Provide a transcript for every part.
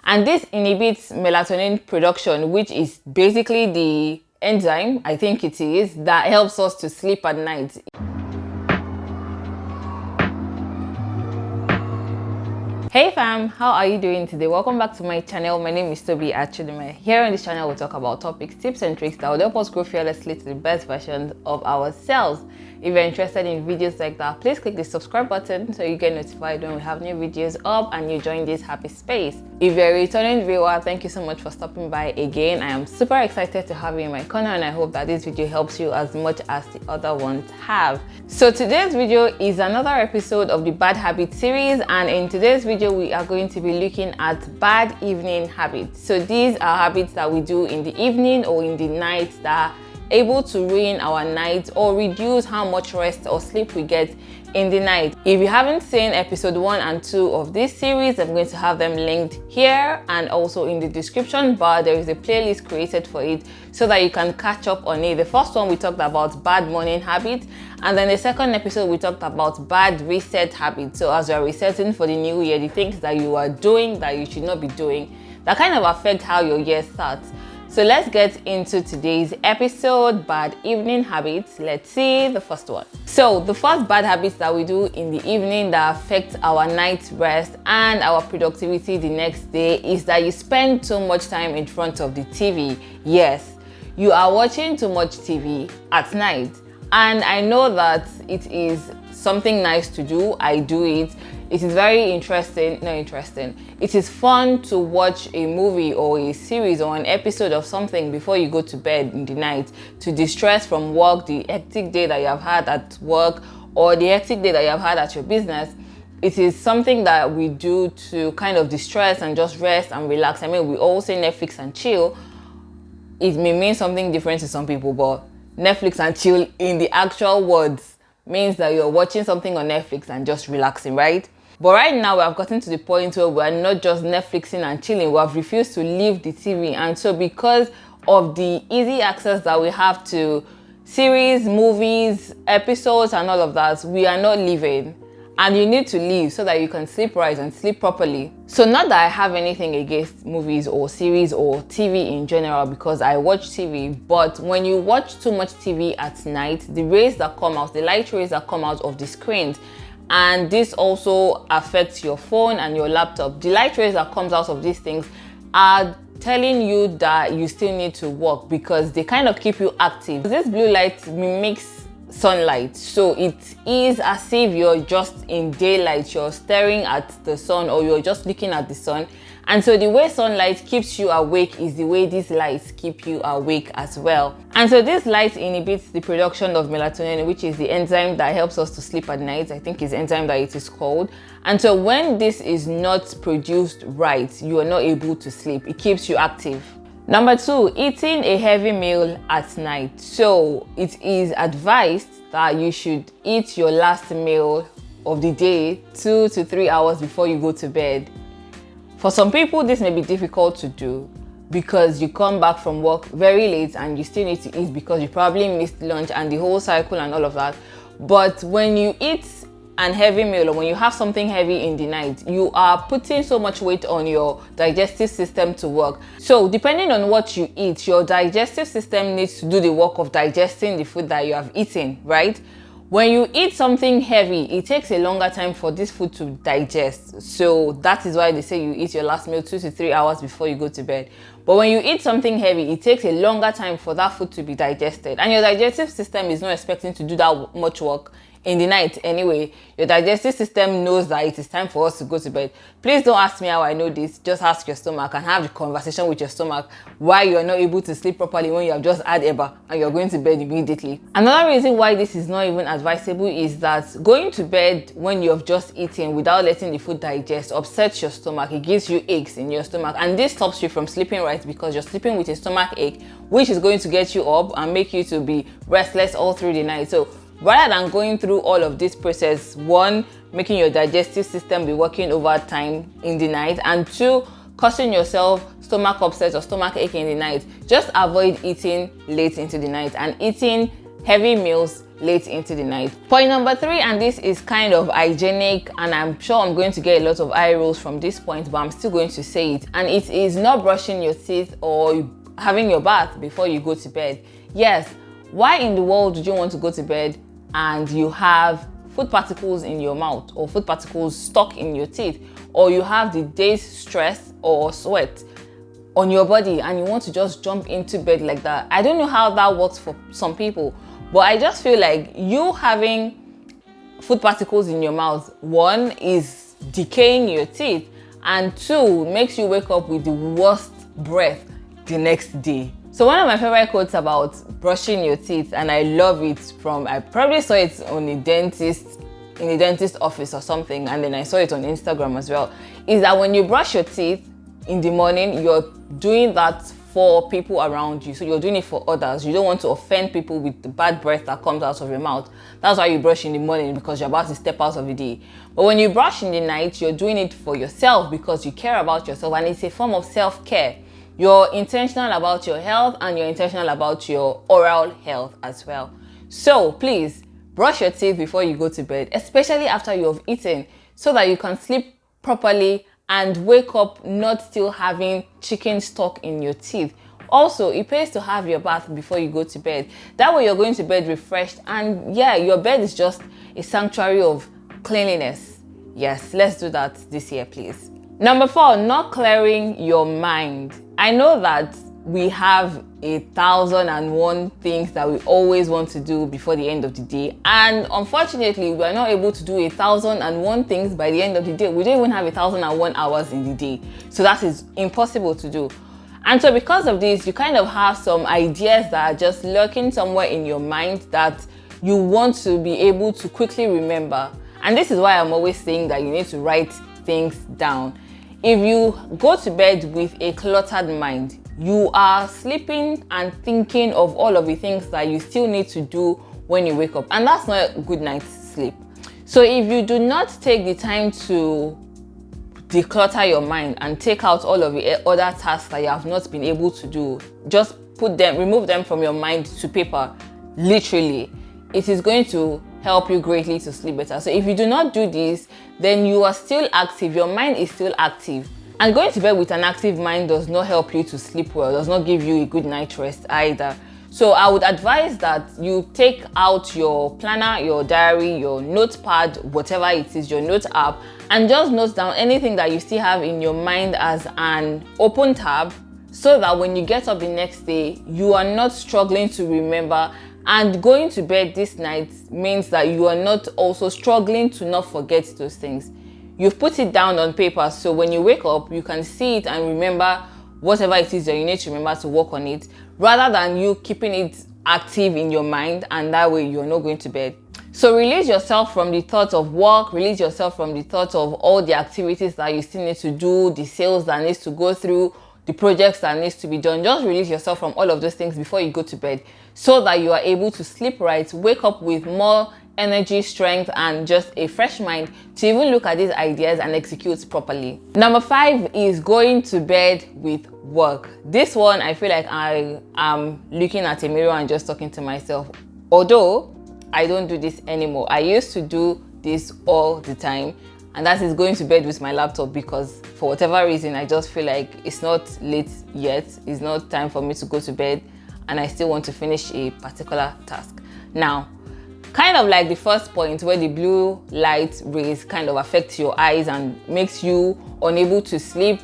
And this inhibits melatonin production, which is basically the enzyme, I think it is, that helps us to sleep at night. Hey fam, how are you doing today? Welcome back to my channel. My name is Tobi Achudume. Here on this channel, we talk about topics, tips and tricks that will help us grow fearlessly to the best versions of ourselves. If you're interested in videos like that, please click the subscribe button so you get notified when we have new videos up and you join this happy space. If you're a returning viewer, thank you so much for stopping by again. I am super excited to have you in my corner and I hope that this video helps you as much as the other ones have. So today's video is another episode of the Bad Habits series, and in today's video we are going to be looking at bad evening habits. So these are habits that we do in the evening or in the night that are able to ruin our night or reduce how much rest or sleep we get in the night. If you haven't seen episode 1 and 2 of this series, I'm going to have them linked here and also in the description bar. There is a playlist created for it so that you can catch up on it. The first one we talked about bad morning habits, and then the second episode we talked about bad reset habits. So as you are resetting for the new year, the things that you are doing that you should not be doing that kind of affect how your year starts. So let's get into today's episode, bad evening habits. Let's see the first one. So the first bad habits that we do in the evening that affect our night rest and our productivity the next day is that you spend too much time in front of the TV. Yes, you are watching too much TV at night. And I know that it is something nice to do. I do it. It is very interesting. It is fun to watch a movie or a series or an episode of something before you go to bed in the night to distress from work, the hectic day that you have had at work or the hectic day that you have had at your business. It is something that we do to kind of distress and just rest and relax. I mean, we all say Netflix and chill. It may mean something different to some people, but Netflix and chill in the actual words means that you're watching something on Netflix and just relaxing, right? But right now we have gotten to the point where we're not just Netflixing and chilling, we have refused to leave the TV. And so because of the easy access that we have to series, movies, episodes and all of that, we are not leaving. And you need to leave so that you can sleep right and sleep properly. So not that I have anything against movies or series or TV in general, because I watch TV, but when you watch too much TV at night, the rays that come out, the light rays that come out of the screens, and this also affects your phone and your laptop. The light rays that comes out of these things are telling you that you still need to work because they kind of keep you active. This blue light mimics sunlight, so it is as if you're just in daylight, you're staring at the sun or you're just looking at the sun. And so the way sunlight keeps you awake is the way these lights keep you awake as well. And so this light inhibits the production of melatonin, which is the enzyme that helps us to sleep at night. I think it's enzyme that it is called. And so when this is not produced right, you are not able to sleep. It keeps you active. Number 2, eating a heavy meal at night. So it is advised that you should eat your last meal of the day 2 to 3 hours before you go to bed. For some people, this may be difficult to do because you come back from work very late and you still need to eat because you probably missed lunch and the whole cycle and all of that. But when you eat an heavy meal or when you have something heavy in the night, you are putting so much weight on your digestive system to work. So depending on what you eat, your digestive system needs to do the work of digesting the food that you have eaten, right? When you eat something heavy, it takes a longer time for this food to digest. So that is why they say you eat your last meal 2 to 3 hours before you go to bed. But when you eat something heavy, it takes a longer time for that food to be digested. And your digestive system is not expecting to do that much work in the night anyway. Your digestive system knows that it is time for us to go to bed. Please don't ask me how I know this. Just ask your stomach and have the conversation with your stomach why you're not able to sleep properly when you have just had EBA and you're going to bed immediately. Another reason why this is not even advisable is that going to bed when you have just eaten without letting the food digest upsets your stomach. It gives you aches in your stomach, and this stops you from sleeping right because you're sleeping with a stomach ache, which is going to get you up and make you to be restless all through the night. So rather than going through all of this process, 1, making your digestive system be working overtime in the night, and 2, causing yourself stomach upset or stomach ache in the night, just avoid eating late into the night and eating heavy meals late into the night. Point number 3, and this is kind of hygienic, and I'm sure I'm going to get a lot of eye rolls from this point, but I'm still going to say it, and it is not brushing your teeth or having your bath before you go to bed. Yes, why in the world would you want to go to bed and you have food particles in your mouth, or food particles stuck in your teeth, or you have the day's stress or sweat on your body and you want to just jump into bed like that? I don't know how that works for some people, but I just feel like you having food particles in your mouth, 1, is decaying your teeth, and 2, makes you wake up with the worst breath the next day. So one of my favorite quotes about brushing your teeth, and I love it from, I probably saw it on a dentist, in a dentist office or something, and then I saw it on Instagram as well, is that when you brush your teeth in the morning, you're doing that for people around you. So you're doing it for others. You don't want to offend people with the bad breath that comes out of your mouth. That's why you brush in the morning, because you're about to step out of the day. But when you brush in the night, you're doing it for yourself because you care about yourself, and it's a form of self-care. You're intentional about your health, and you're intentional about your oral health as well. So please brush your teeth before you go to bed, especially after you have eaten, so that you can sleep properly and wake up not still having chicken stuck in your teeth. Also, it pays to have your bath before you go to bed. That way you're going to bed refreshed, and yeah, your bed is just a sanctuary of cleanliness. Yes, let's do that this year, please. Number 4, not clearing your mind. I know that we have 1,001 things that we always want to do before the end of the day, and unfortunately we are not able to do 1,001 things by the end of the day. We don't even have 1,001 hours in the day, so that is impossible to do. And so because of this, you kind of have some ideas that are just lurking somewhere in your mind that you want to be able to quickly remember. And this is why I'm always saying that you need to write things down. If you go to bed with a cluttered mind, you are sleeping and thinking of all of the things that you still need to do when you wake up, and that's not a good night's sleep. So if you do not take the time to declutter your mind and take out all of the other tasks that you have not been able to do, just remove them from your mind to paper, literally, it is going to help you greatly to sleep better. So if you do not do this, then you are still active, your mind is still active. And going to bed with an active mind does not help you to sleep well, does not give you a good night's rest either. So I would advise that you take out your planner, your diary, your notepad, whatever it is, your note app, and just note down anything that you still have in your mind as an open tab, so that when you get up the next day, you are not struggling to remember. And going to bed this night means that you are not also struggling to not forget those things. You've put it down on paper, so when you wake up, you can see it and remember whatever it is that you need to remember to work on it, rather than you keeping it active in your mind, and that way you're not going to bed. So release yourself from the thought of work, release yourself from the thought of all the activities that you still need to do, the sales that needs to go through, the projects that needs to be done. Just release yourself from all of those things before you go to bed, so that you are able to sleep right, wake up with more energy, strength, and just a fresh mind to even look at these ideas and execute properly. Number 5 is going to bed with work. This one, I feel like I am looking at a mirror and just talking to myself. Although I don't do this anymore. I used to do this all the time, and that is going to bed with my laptop, because for whatever reason, I just feel like it's not late yet. It's not time for me to go to bed, and I still want to finish a particular task. Now, kind of like the first point where the blue light rays kind of affect your eyes and makes you unable to sleep,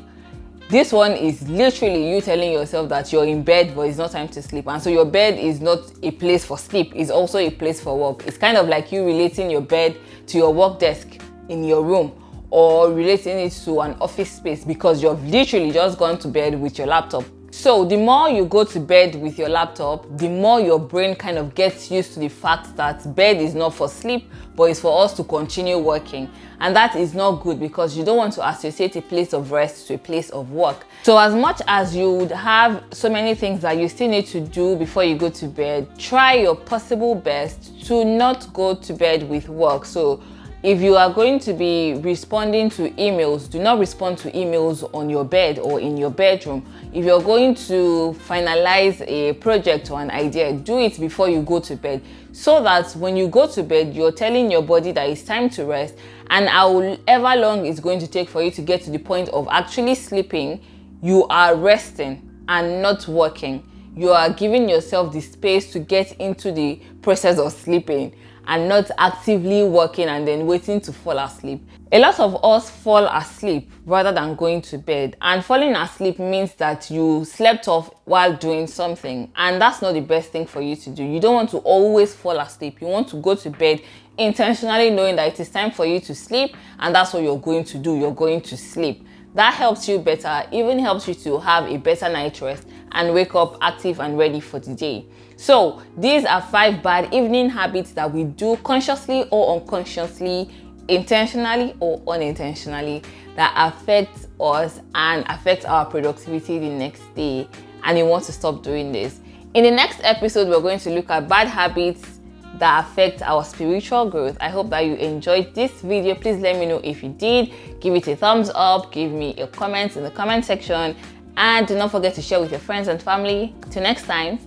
this one is literally you telling yourself that you're in bed but it's not time to sleep. And so your bed is not a place for sleep, it's also a place for work. It's kind of like you relating your bed to your work desk in your room, or relating it to an office space, because you've literally just gone to bed with your laptop. So the more you go to bed with your laptop, the more your brain kind of gets used to the fact that bed is not for sleep, but it's for us to continue working. And that is not good, because you don't want to associate a place of rest to a place of work. So as much as you would have so many things that you still need to do before you go to bed, try your possible best to not go to bed with work. So If you are going to be responding to emails, do not respond to emails on your bed or in your bedroom. If you're going to finalize a project or an idea, do it before you go to bed, so that when you go to bed, you're telling your body that it's time to rest, and however long it's going to take for you to get to the point of actually sleeping, you are resting and not working. You are giving yourself the space to get into the process of sleeping and not actively working and then waiting to fall asleep. A lot of us fall asleep rather than going to bed, and falling asleep means that you slept off while doing something, and that's not the best thing for you to do. You don't want to always fall asleep. You want to go to bed intentionally knowing that it is time for you to sleep, and that's what you're going to do. You're going to sleep. That helps you better, even helps you to have a better night rest and wake up active and ready for the day. So these are 5 bad evening habits that we do consciously or unconsciously, intentionally or unintentionally, that affect us and affect our productivity the next day, and you want to stop doing this. In the next episode, we're going to look at bad habits that affect our spiritual growth. I hope that you enjoyed this video. Please let me know if you did. Give it a thumbs up, give me a comment in the comment section, and do not forget to share with your friends and family. Till next time,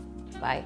bye.